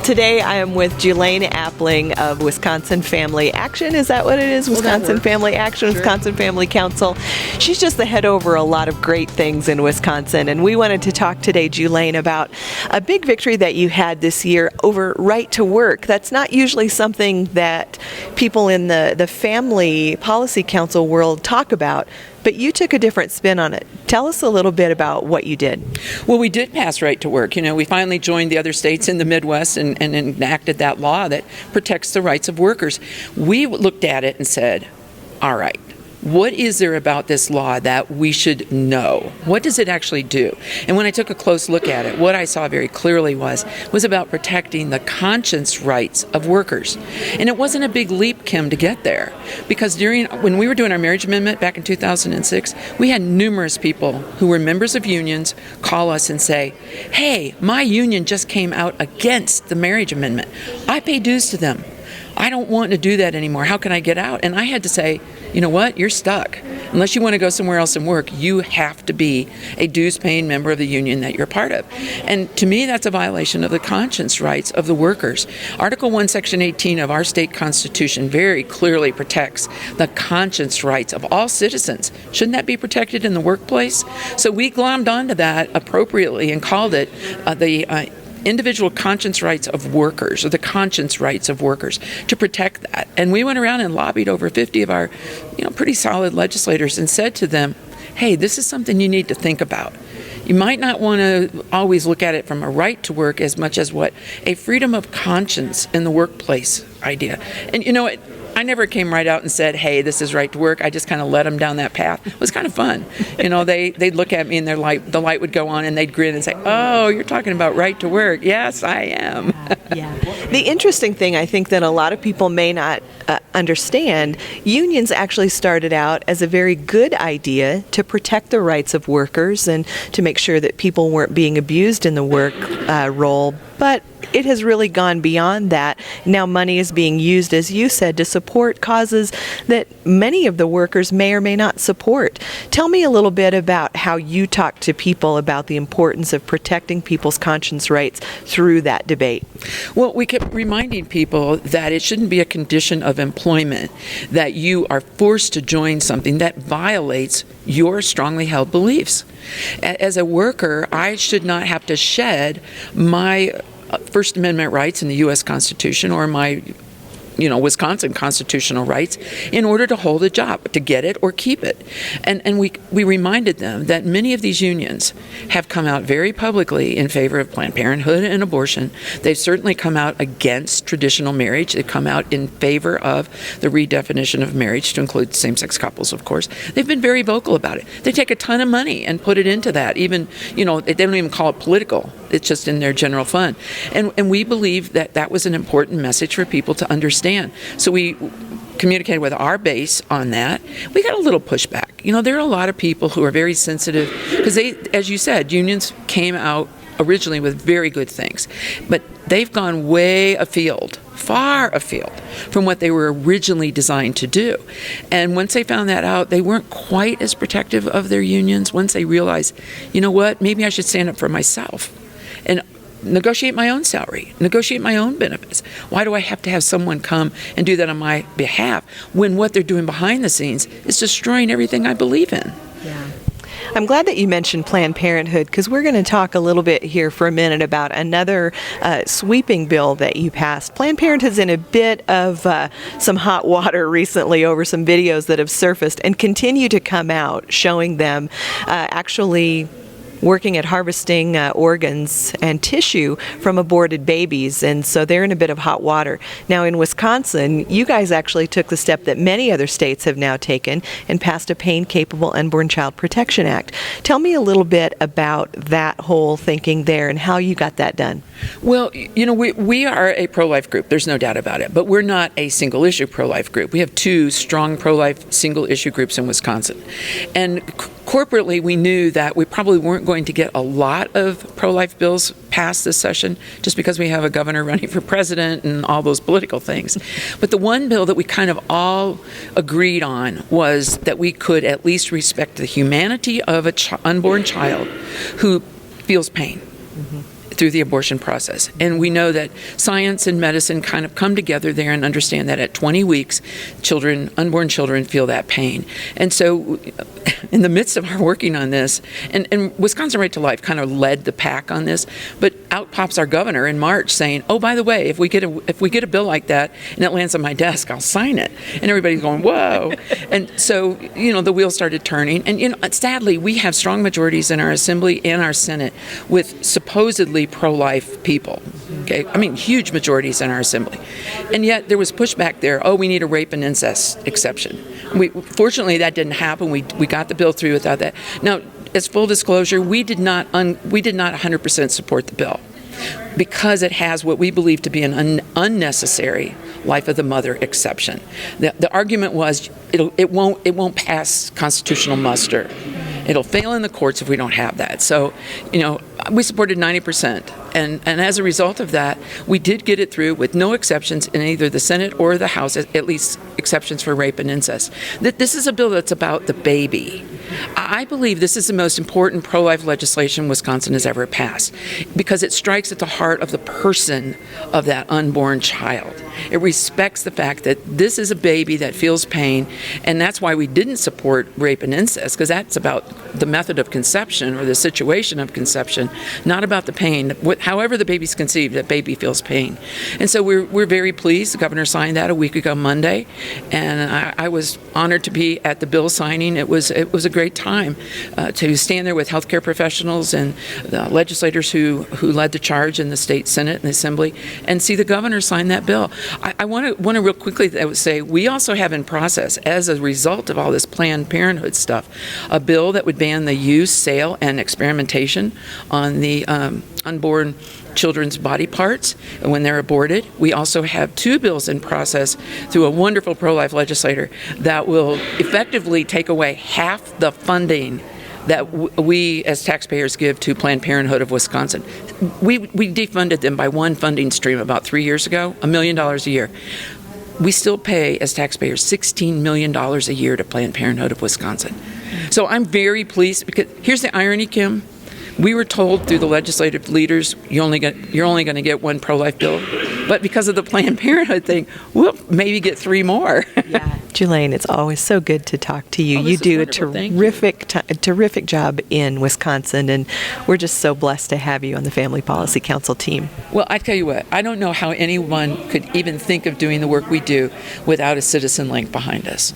Today I am with Julaine Appling of Wisconsin Family Action. Is that what it is? Wisconsin Family Action, sure. Wisconsin Family Council. She's just the head over a lot of great things in Wisconsin. And we wanted to talk today, Julaine, about a big victory that you had this year over right to work. That's not usually something that people in the Family Policy Council world talk about. But you took a different spin on it. Tell us a little bit about what you did. Well, we did pass right to work. We finally joined the other states in the Midwest and enacted that law that protects the rights of workers. We looked at it and said, all right, what is there about this law that we should know? What does it actually do? And when I took a close look at it, what I saw very clearly was about protecting the conscience rights of workers. And it wasn't a big leap, Kim, to get there. Because when we were doing our marriage amendment back in 2006, we had numerous people who were members of unions call us and say, hey, my union just came out against the marriage amendment. I pay dues to them. I don't want to do that anymore. How can I get out? And I had to say, you know what? You're stuck. Unless you want to go somewhere else and work, you have to be a dues-paying member of the union that you're part of. And to me, that's a violation of the conscience rights of the workers. Article 1, Section 18 of our state constitution very clearly protects the conscience rights of all citizens. Shouldn't that be protected in the workplace? So we glommed onto that appropriately and called it the individual conscience rights of workers, or the conscience rights of workers, to protect that. And we went around and lobbied over 50 of our, pretty solid legislators and said to them, hey, this is something you need to think about. You might not want to always look at it from a right to work as much as what a freedom of conscience in the workplace idea. And I never came right out and said, hey, this is right to work. I just kind of led them down that path. It was kind of fun. They'd look at me and the light would go on and they'd grin and say, oh, you're talking about right to work. Yes, I am. Yeah. The interesting thing, I think, that a lot of people may not understand, unions actually started out as a very good idea to protect the rights of workers and to make sure that people weren't being abused in the work role. But it has really gone beyond that. Now money is being used, as you said, to support causes that many of the workers may or may not support. Tell me a little bit about how you talk to people about the importance of protecting people's conscience rights through that debate. Well, we kept reminding people that it shouldn't be a condition of employment that you are forced to join something that violates your strongly held beliefs. As a worker, I should not have to shed my First Amendment rights in the U.S. Constitution or my Wisconsin constitutional rights in order to hold a job, to get it or keep it. And we reminded them that many of these unions have come out very publicly in favor of Planned Parenthood and abortion. They've certainly come out against traditional marriage. They've come out in favor of the redefinition of marriage to include same-sex couples, of course. They've been very vocal about it. They take a ton of money and put it into that. Even, they don't even call it political. It's just in their general fund. And we believe that was an important message for people to understand. So we communicated with our base on that. We got a little pushback. There are a lot of people who are very sensitive because they, as you said, unions came out originally with very good things, but they've gone way afield, far afield from what they were originally designed to do. And once they found that out, they weren't quite as protective of their unions. Once they realized, maybe I should stand up for myself and negotiate my own salary, negotiate my own benefits. Why do I have to have someone come and do that on my behalf when what they're doing behind the scenes is destroying everything I believe in? Yeah. I'm glad that you mentioned Planned Parenthood because we're going to talk a little bit here for a minute about another sweeping bill that you passed. Planned Parenthood's in a bit of some hot water recently over some videos that have surfaced and continue to come out showing them actually working at harvesting organs and tissue from aborted babies, and so they're in a bit of hot water. Now in Wisconsin, you guys actually took the step that many other states have now taken and passed a Pain-Capable Unborn Child Protection Act. Tell me a little bit about that whole thinking there and how you got that done. Well, we are a pro-life group, there's no doubt about it, but we're not a single-issue pro-life group. We have two strong pro-life single-issue groups in Wisconsin. And corporately, we knew that we probably weren't going to get a lot of pro-life bills passed this session just because we have a governor running for president and all those political things. But the one bill that we kind of all agreed on was that we could at least respect the humanity of an unborn child who feels pain. Mm-hmm. through the abortion process. And we know that science and medicine kind of come together there and understand that at 20 weeks, unborn children feel that pain. And so in the midst of our working on this, and Wisconsin Right to Life kind of led the pack on this, but out pops our governor in March saying, oh, by the way, if we get a bill like that and it lands on my desk, I'll sign it. And everybody's going, whoa. And so, the wheels started turning. And, sadly, we have strong majorities in our Assembly and our Senate with supposedly pro-life people. Okay, I mean, huge majorities in our Assembly. And yet there was pushback there. Oh, we need a rape and incest exception. Fortunately, that didn't happen. We got the bill through without that. Now, as full disclosure, we did not 100% support the bill because it has what we believe to be an unnecessary life of the mother exception. The argument was it won't pass constitutional muster. It'll fail in the courts if we don't have that. So, we supported 90%. And as a result of that, we did get it through with no exceptions in either the Senate or the House, at least exceptions for rape and incest. This is a bill that's about the baby. I believe this is the most important pro-life legislation Wisconsin has ever passed because it strikes at the heart of the person of that unborn child. It respects the fact that this is a baby that feels pain, and that's why we didn't support rape and incest, because that's about the method of conception or the situation of conception, not about the pain. However the baby's conceived, that baby feels pain. And so we're very pleased. The governor signed that a week ago Monday, and I was honored to be at the bill signing. It was a great time to stand there with healthcare professionals and the legislators who led the charge in the state Senate and the Assembly, and see the governor sign that bill. I want to real quickly say we also have in process, as a result of all this Planned Parenthood stuff, a bill that would ban the use, sale, and experimentation on the unborn children's body parts when they're aborted. We also have 2 bills in process through a wonderful pro-life legislator that will effectively take away half the funding that we as taxpayers give to Planned Parenthood of Wisconsin. We defunded them by one funding stream about 3 years ago, $1 million a year. We still pay as taxpayers $16 million a year to Planned Parenthood of Wisconsin. So I'm very pleased because here's the irony, Kim. We were told through the legislative leaders, you're only going to get 1 pro-life bill. But because of the Planned Parenthood thing, we'll maybe get 3 more. Yeah, Julaine, it's always so good to talk to you. You do a terrific job in Wisconsin, and we're just so blessed to have you on the Family Policy Council team. Well, I tell you what, I don't know how anyone could even think of doing the work we do without a CitizenLink behind us.